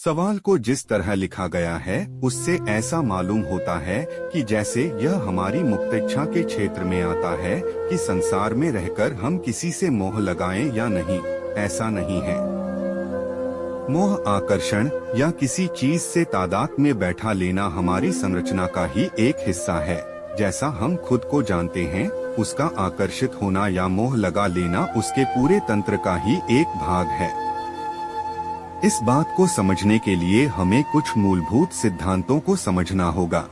सवाल को जिस तरह लिखा गया है उससे ऐसा मालूम होता है कि जैसे यह हमारी मुक्तेच्छा के क्षेत्र में आता है कि संसार में रहकर हम किसी से मोह लगाएं या नहीं। ऐसा नहीं है। मोह आकर्षण या किसी चीज से तादाद में बैठा लेना हमारी संरचना का ही एक हिस्सा है। जैसा हम खुद को जानते हैं, उसका आकर्षित होना या मोह लगा लेना उसके पूरे तंत्र का ही एक भाग है। इस बात को समझने के लिए हमें कुछ मूलभूत सिद्धांतों को समझना होगा।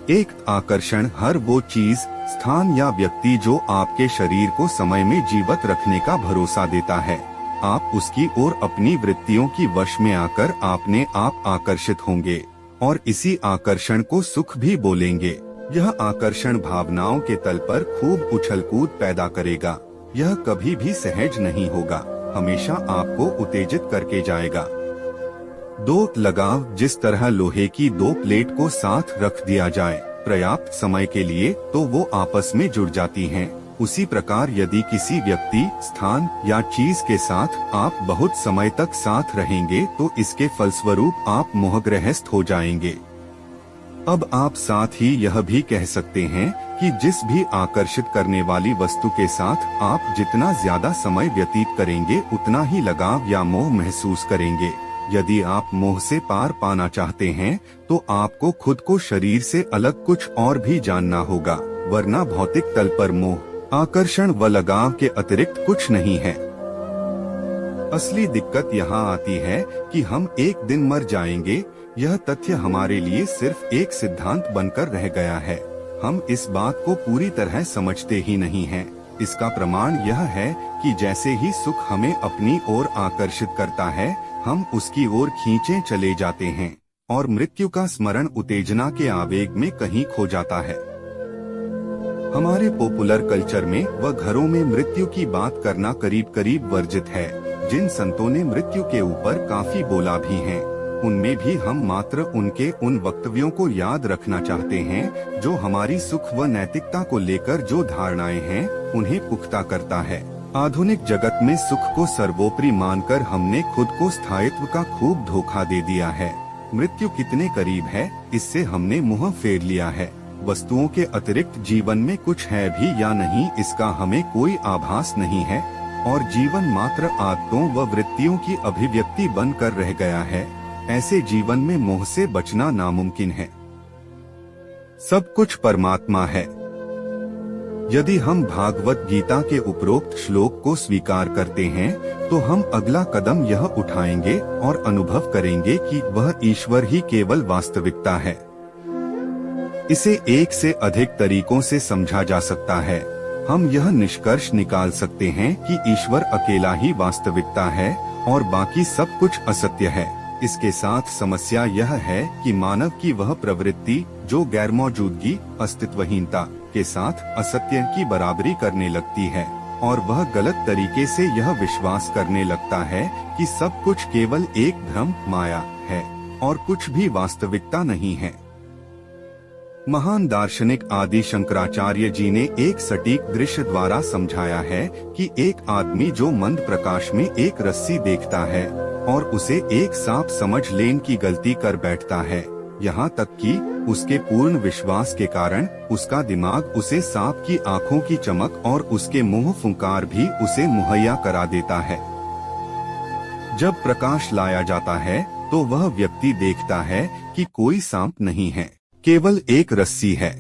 एक, आकर्षण हर वो चीज, स्थान या व्यक्ति जो आपके शरीर को समय में जीवित रखने का भरोसा देता है। आप उसकी ओर अपनी वृत्तियों की वश में आकर अपने आप आकर्षित होंगे और इसी आकर्षण को सुख भी बोलेंगे। यह आकर्षण भावनाओं के तल पर खूब उछल-कूद पैदा करेगा। यह कभी भी सहज नहीं होगा, हमेशा आपको उत्तेजित करके जाएगा। दो, लगाव जिस तरह लोहे की दो प्लेट को साथ रख दिया जाए पर्याप्त समय के लिए तो वो आपस में जुड़ जाती हैं। उसी प्रकार यदि किसी व्यक्ति, स्थान या चीज के साथ आप बहुत समय तक साथ रहेंगे तो इसके फलस्वरूप आप मोहग्रस्त हो जाएंगे। अब आप साथ ही यह भी कह सकते हैं कि जिस भी आकर्षित करने वाली वस्तु के साथ आप जितना ज्यादा समय व्यतीत करेंगे उतना ही लगाव या मोह महसूस करेंगे। यदि आप मोह से पार पाना चाहते हैं तो आपको खुद को शरीर से अलग कुछ और भी जानना होगा, वरना भौतिक तल पर मोह, आकर्षण व लगाव के अतिरिक्त कुछ नहीं है। असली दिक्कत यहाँ आती है कि हम एक दिन मर जाएंगे। यह तथ्य हमारे लिए सिर्फ एक सिद्धांत बनकर रह गया है। हम इस बात को पूरी तरह समझते ही नहीं हैं। इसका प्रमाण यह है कि जैसे ही सुख हमें अपनी ओर आकर्षित करता है, हम उसकी ओर खींचे चले जाते हैं और मृत्यु का स्मरण उत्तेजना के आवेग में कहीं खो जाता है। हमारे पॉपुलर कल्चर में व घरों में मृत्यु की बात करना करीब करीब वर्जित है। जिन संतों ने मृत्यु के ऊपर काफी बोला भी है, उनमें भी हम मात्र उनके उन वक्तव्यों को याद रखना चाहते हैं जो हमारी सुख व नैतिकता को लेकर जो धारणाएं हैं उन्हें पुख्ता करता है। आधुनिक जगत में सुख को सर्वोपरि मानकर हमने खुद को स्थायित्व का खूब धोखा दे दिया है। मृत्यु कितने करीब है, इससे हमने मुंह फेर लिया है। वस्तुओं के अतिरिक्त जीवन में कुछ है भी या नहीं, इसका हमें कोई आभास नहीं है और जीवन मात्र आदतों व वृत्तियों की अभिव्यक्ति बनकर रह गया है। ऐसे जीवन में मोह से बचना नामुमकिन है। सब कुछ परमात्मा है। यदि हम भागवत गीता के उपरोक्त श्लोक को स्वीकार करते हैं तो हम अगला कदम यह उठाएंगे और अनुभव करेंगे कि वह ईश्वर ही केवल वास्तविकता है। इसे एक से अधिक तरीकों से समझा जा सकता है। हम यह निष्कर्ष निकाल सकते हैं कि ईश्वर अकेला ही वास्तविकता है और बाकी सब कुछ असत्य है। इसके साथ समस्या यह है कि मानव की वह प्रवृत्ति जो गैर मौजूदगी, अस्तित्वहीनता के साथ असत्य की बराबरी करने लगती है और वह गलत तरीके से यह विश्वास करने लगता है कि सब कुछ केवल एक भ्रम, माया है और कुछ भी वास्तविकता नहीं है। महान दार्शनिक आदि शंकराचार्य जी ने एक सटीक दृश्य द्वारा समझाया है कि एक आदमी जो मंद प्रकाश में एक रस्सी देखता है और उसे एक सांप समझ लेने की गलती कर बैठता है, यहाँ तक कि उसके पूर्ण विश्वास के कारण उसका दिमाग उसे सांप की आंखों की चमक और उसके मुंह फुंकार भी उसे मुहैया करा देता है। जब प्रकाश लाया जाता है तो वह व्यक्ति देखता है कि कोई सांप नहीं है, केवल एक रस्सी है।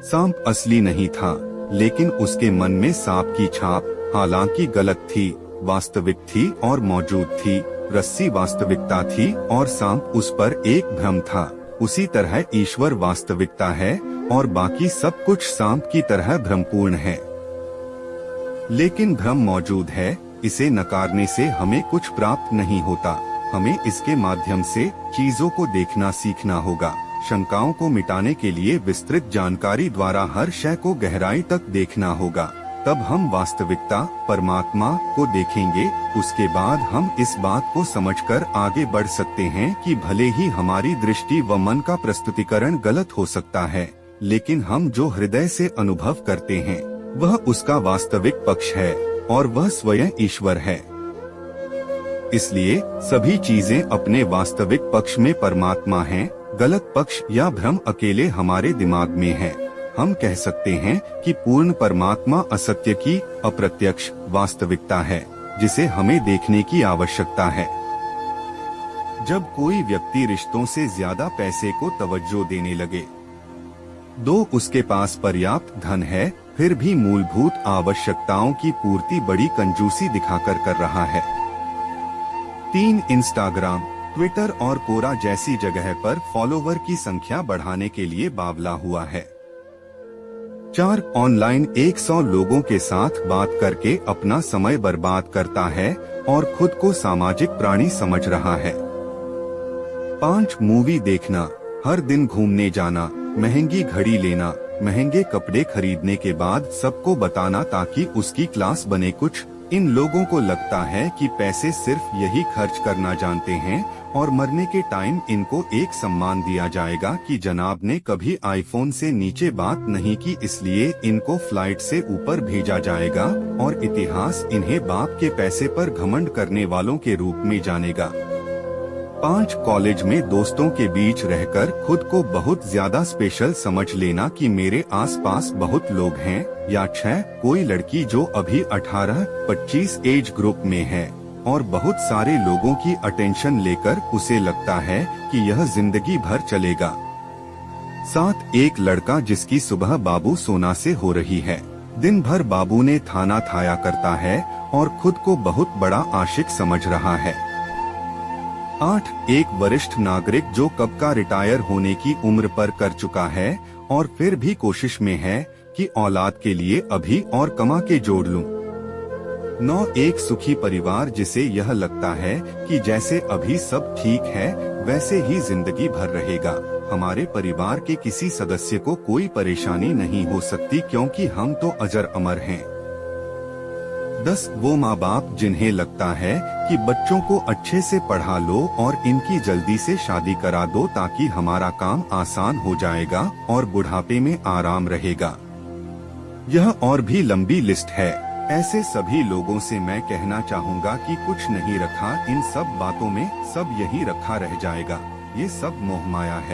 सांप असली नहीं था, लेकिन उसके मन में सांप की छाप, हालांकि गलत थी, वास्तविक थी और मौजूद थी। रस्सी वास्तविकता थी और सांप उस पर एक भ्रम था। उसी तरह ईश्वर वास्तविकता है और बाकी सब कुछ सांप की तरह भ्रमपूर्ण है। लेकिन भ्रम मौजूद है, इसे नकारने से हमें कुछ प्राप्त नहीं होता। हमें इसके माध्यम से चीजों को देखना सीखना होगा। शंकाओं को मिटाने के लिए विस्तृत जानकारी द्वारा हर शय को गहराई तक देखना होगा। तब हम वास्तविकता, परमात्मा को देखेंगे। उसके बाद हम इस बात को समझकर आगे बढ़ सकते हैं कि भले ही हमारी दृष्टि व मन का प्रस्तुतिकरण गलत हो सकता है, लेकिन हम जो हृदय से अनुभव करते हैं वह उसका वास्तविक पक्ष है और वह स्वयं ईश्वर है। इसलिए सभी चीजें अपने वास्तविक पक्ष में परमात्मा हैं, गलत पक्ष या भ्रम अकेले हमारे दिमाग में है। हम कह सकते हैं कि पूर्ण परमात्मा असत्य की अप्रत्यक्ष वास्तविकता है, जिसे हमें देखने की आवश्यकता है। जब कोई व्यक्ति रिश्तों से ज्यादा पैसे को तवज्जो देने लगे, 2 उसके पास पर्याप्त धन है, फिर भी मूलभूत आवश्यकताओं की पूर्ति बड़ी कंजूसी दिखाकर कर रहा है। 3 इंस्टाग्राम, ट्विटर और कोरा जैसी जगह पर फॉलोवर की संख्या बढ़ाने के लिए बावला हुआ है। 4 ऑनलाइन 100 लोगों के साथ बात करके अपना समय बर्बाद करता है और खुद को सामाजिक प्राणी समझ रहा है। 5 मूवी देखना, हर दिन घूमने जाना, महंगी घड़ी लेना, महंगे कपड़े खरीदने के बाद सबको बताना ताकि उसकी क्लास बने। कुछ इन लोगों को लगता है कि पैसे सिर्फ यही खर्च करना जानते हैं और मरने के टाइम इनको एक सम्मान दिया जाएगा कि जनाब ने कभी आईफोन से नीचे बात नहीं की, इसलिए इनको फ्लाइट से ऊपर भेजा जाएगा और इतिहास इन्हें बाप के पैसे पर घमंड करने वालों के रूप में जानेगा। 5 कॉलेज में दोस्तों के बीच रहकर खुद को बहुत ज्यादा स्पेशल समझ लेना कि मेरे आसपास बहुत लोग हैं। या 6 कोई लड़की जो अभी 18-25 एज ग्रुप में है और बहुत सारे लोगों की अटेंशन लेकर उसे लगता है कि यह जिंदगी भर चलेगा। 7 एक लड़का जिसकी सुबह बाबू सोना से हो रही है, दिन भर बाबू ने थाना थाया करता है और खुद को बहुत बड़ा आशिक समझ रहा है। 8 एक वरिष्ठ नागरिक जो कब का रिटायर होने की उम्र पर कर चुका है और फिर भी कोशिश में है कि औलाद के लिए अभी और कमा के जोड़ लूं। 9 एक सुखी परिवार जिसे यह लगता है कि जैसे अभी सब ठीक है वैसे ही जिंदगी भर रहेगा, हमारे परिवार के किसी सदस्य को कोई परेशानी नहीं हो सकती क्योंकि हम तो अजर अमर हैं। 10 वो माँ बाप जिन्हें लगता है कि बच्चों को अच्छे से पढ़ा लो और इनकी जल्दी से शादी करा दो ताकि हमारा काम आसान हो जाएगा और बुढ़ापे में आराम रहेगा। यह और भी लंबी लिस्ट है। ऐसे सभी लोगों से मैं कहना चाहूँगा कि कुछ नहीं रखा इन सब बातों में, सब यही रखा रह जाएगा। ये सब मोहमाया है।